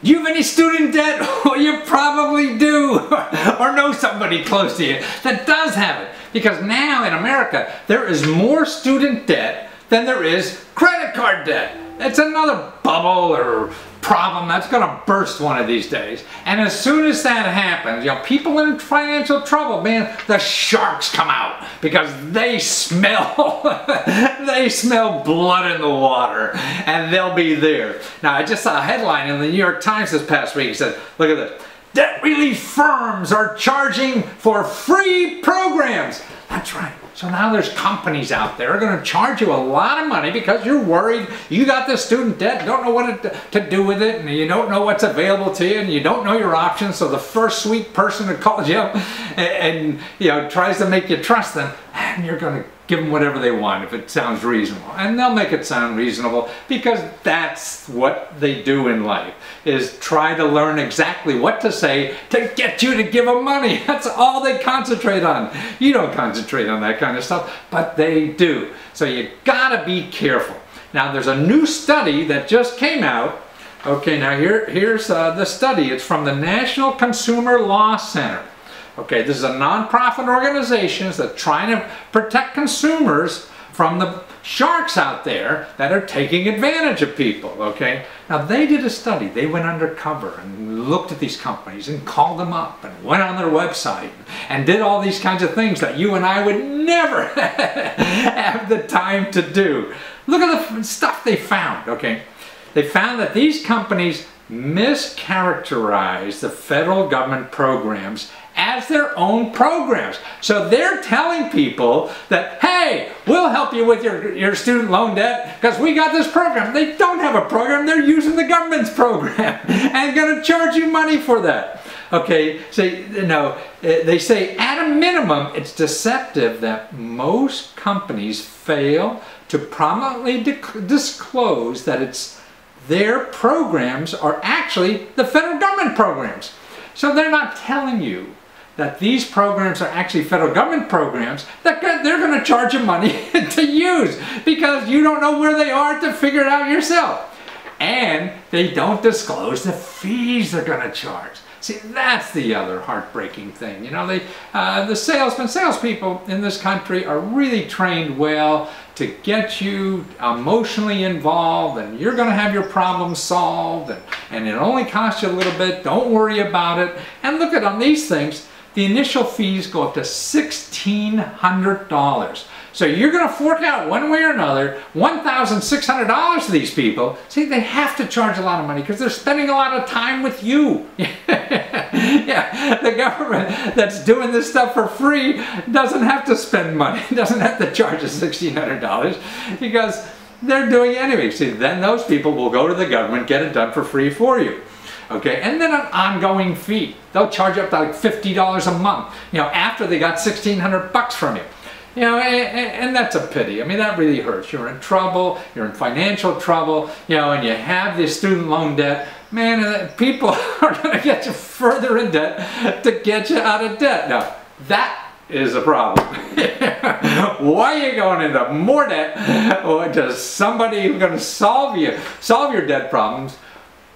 Do you have any student debt? Well, you probably do, or know somebody close to you that does have it. Because now in America, there is more student debt than there is credit card debt. It's another bubble or problem that's going to burst one of these days. And as soon as that happens, you know, people in financial trouble, man, the sharks come out because they smell they smell blood in the water, and they'll be there. Now, I just saw a headline in the New York Times this past week. It said, look at this. Debt relief firms are charging for free programs. That's right. So now there's companies out there going to charge you a lot of money because you're worried you got this student debt, don't know what to do with it, and you don't know what's available to you, and you don't know your options. So the first sweet person that calls you up and you know, tries to make you trust them, and you're going to give them whatever they want if it sounds reasonable. And they'll make it sound reasonable because that's what they do in life, is try to learn exactly what to say to get you to give them money. That's all they concentrate on. You don't concentrate on that kind of stuff, but they do. So you gotta be careful. Now there's a new study that just came out. Okay, now here's the study. It's from the National Consumer Law Center. Okay, this is a nonprofit organization that's trying to protect consumers from the sharks out there that are taking advantage of people, okay? Now, they did a study. They went undercover and looked at these companies and called them up and went on their website and did all these kinds of things that you and I would never have the time to do. Look at the stuff they found, okay? They found that these companies mischaracterize the federal government programs as their own programs. So they're telling people that, hey, we'll help you with your student loan debt because we got this program. They don't have a program. They're using the government's program and going to charge you money for that. Okay, so you know, they say at a minimum it's deceptive that most companies fail to prominently disclose that it's their programs are actually the federal government programs. So they're not telling you that these programs are actually federal government programs that they're going to charge you money to use because you don't know where they are to figure it out yourself. And they don't disclose the fees they're going to charge. See, that's the other heartbreaking thing. You know, the salespeople in this country are really trained well to get you emotionally involved, and you're going to have your problems solved, and it only costs you a little bit. Don't worry about it. And look at on these things, the initial fees go up to $1,600. So you're going to fork out one way or another $1,600 to these people. See, they have to charge a lot of money because they're spending a lot of time with you. Yeah, the government that's doing this stuff for free doesn't have to spend money, doesn't have to charge us $1,600 because they're doing it anyway. See, then those people will go to the government, get it done for free for you. Okay, and then an ongoing fee. They'll charge up to like $50 a month, you know, after they got $1,600 from you. You know, and that's a pity. I mean, that really hurts. You're in trouble, you're in financial trouble, you know, and you have this student loan debt. Man, people are going to get you further in debt to get you out of debt. Now, that is a problem. Why are you going into more debt or to somebody who's going to solve your debt problems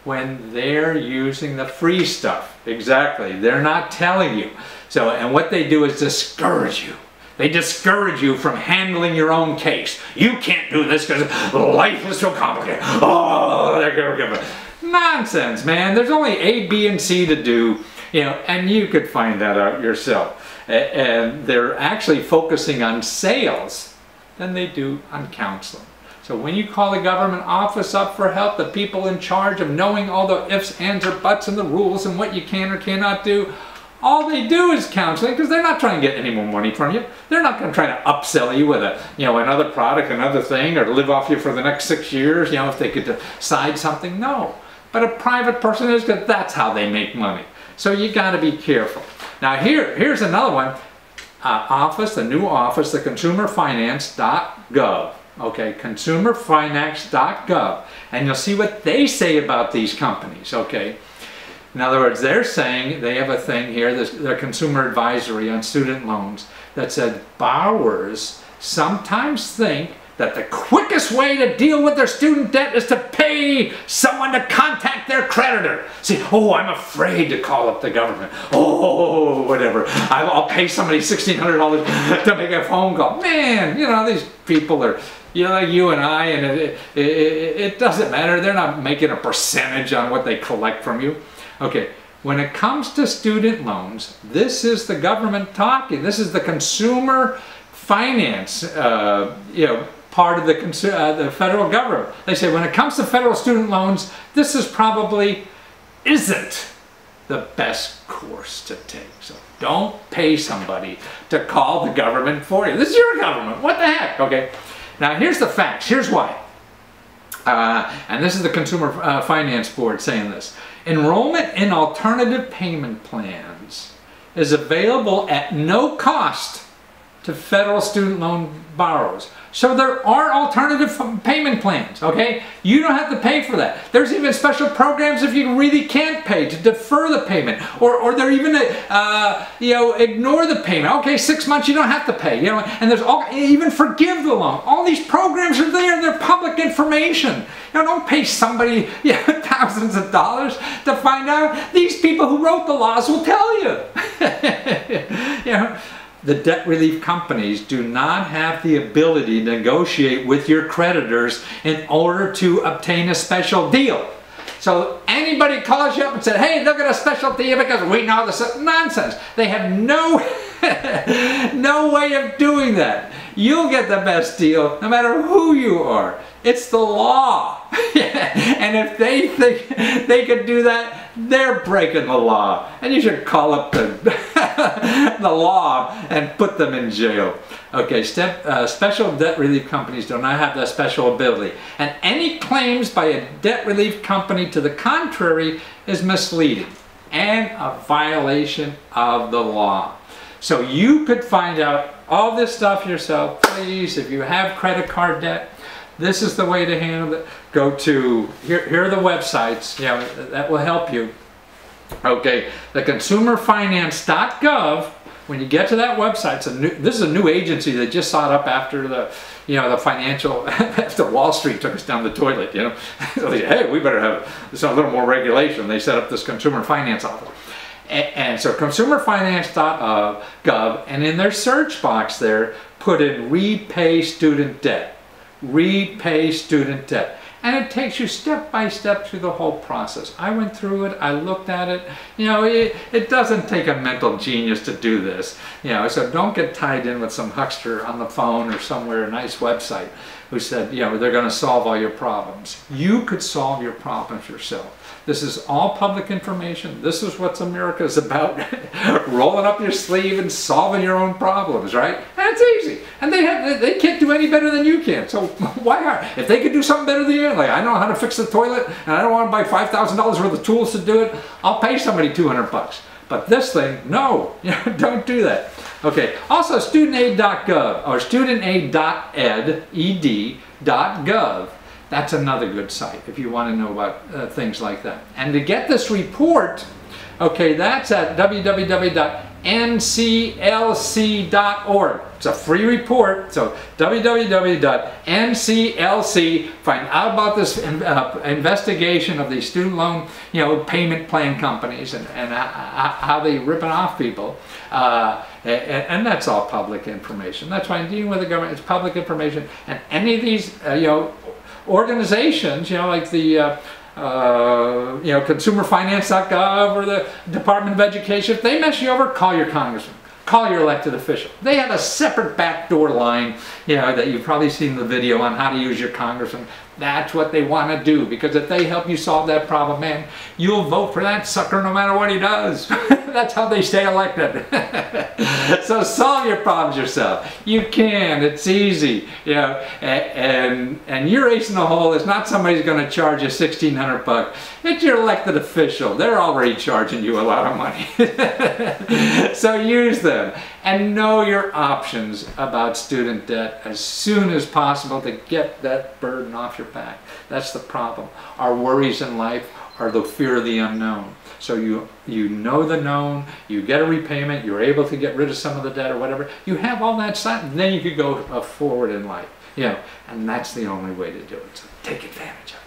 when they're using the free stuff? Exactly. They're not telling you. So, and what they do is discourage you. They discourage you from handling your own case. You can't do this because life is so complicated. Oh, they're going to give it. Nonsense, man. There's only A, B, and C to do, you know, and you could find that out yourself. And they're actually focusing on sales than they do on counseling. So when you call the government office up for help, the people in charge of knowing all the ifs, ands, or buts and the rules and what you can or cannot do, all they do is counseling because they're not trying to get any more money from you. They're not going to try to upsell you with a, you know, another product, another thing, or to live off you for the next 6 years, you know, if they could decide something. No. But a private person is, because that's how they make money. So you got to be careful. Now here's another one. The new office, the consumerfinance.gov. Okay, consumerfinance.gov. And you'll see what they say about these companies, okay? In other words, they're saying, they have a thing here, their consumer advisory on student loans, that said borrowers sometimes think that the quickest way to deal with their student debt is to pay someone to contact their creditor. See, oh, I'm afraid to call up the government. Oh, whatever. I'll pay somebody $1,600 to make a phone call. Man, you know, these people are, you know, like you and I, and it doesn't matter. They're not making a percentage on what they collect from you. Okay, when it comes to student loans, this is the government talking. This is the consumer finance, you know, part of the federal government. They say when it comes to federal student loans, this is probably isn't the best course to take. So don't pay somebody to call the government for you. This is your government. What the heck? Okay. Now here's the facts. Here's why. And this is the Consumer Finance Board saying this. Enrollment in alternative payment plans is available at no cost to federal student loan borrowers. So there are alternative payment plans, okay? You don't have to pay for that. There's even special programs if you really can't pay to defer the payment, or they're even, you know, ignore the payment. Okay, 6 months you don't have to pay, you know, and there's even forgive the loan. All these programs are there, they're public information. You know, don't pay somebody, you know, thousands of dollars to find out. These people who wrote the laws will tell you. You know, the debt relief companies do not have the ability to negotiate with your creditors in order to obtain a special deal. So anybody calls you up and says, hey, look at a special deal because we know this is nonsense. They have no, no way of doing that. You'll get the best deal no matter who you are. It's the law. And if they think they could do that, they're breaking the law. And you should call up the, the law and put them in jail. Okay, special debt relief companies do not have that special ability. And any claims by a debt relief company to the contrary is misleading and a violation of the law. So you could find out all this stuff yourself. Please, if you have credit card debt, this is the way to handle it. Go to, here are the websites, you know, that will help you. Okay, the consumerfinance.gov, when you get to that website, this is a new agency that just sought up after the, you know, the financial, after Wall Street took us down the toilet, you know. So they said, hey, we better have a little more regulation. They set up this consumer finance office. And so consumerfinance.gov, and in their search box there, put in repay student debt. Repay student debt. And it takes you step by step through the whole process. I went through it, I looked at it. You know, it doesn't take a mental genius to do this. You know, so don't get tied in with some huckster on the phone or somewhere, a nice website, who said, you know, they're going to solve all your problems. You could solve your problems yourself. This is all public information. This is what America is about. Rolling up your sleeve and solving your own problems, right? That's easy. And they can't do any better than you can. So why are, if they could do something better than you, like I know how to fix the toilet and I don't want to buy $5,000 worth of tools to do it, I'll pay somebody $200. But this thing, no, you know, don't do that. Okay, also studentaid.gov or studentaid.ed.gov. That's another good site if you want to know about things like that. And to get this report, okay, that's at www.nclc.org. It's a free report, so www.nclc, find out about this investigation of these student loan, you know, payment plan companies and how they ripping off people. And that's all public information. That's why I'm dealing with the government, it's public information. And any of these, you know, organizations, you know, like the you know, consumerfinance.gov or the Department of Education, if they mess you over, call your congressman, call your elected official. They have a separate backdoor line, you know, that you've probably seen the video on how to use your congressman. That's what they want to do, because if they help you solve that problem, man, you'll vote for that sucker no matter what he does. That's how they stay elected. So solve your problems yourself. You can. It's easy. You know, and your ace in the hole is not somebody's going to charge you $1,600. It's your elected official. They're already charging you a lot of money. So use them and know your options about student debt as soon as possible to get that burden off your back. That's the problem. Our worries in life are the fear of the unknown. So you know the known, you get a repayment, you're able to get rid of some of the debt or whatever. You have all that set, and then you could go forward in life. You know, and that's the only way to do it. So take advantage of it.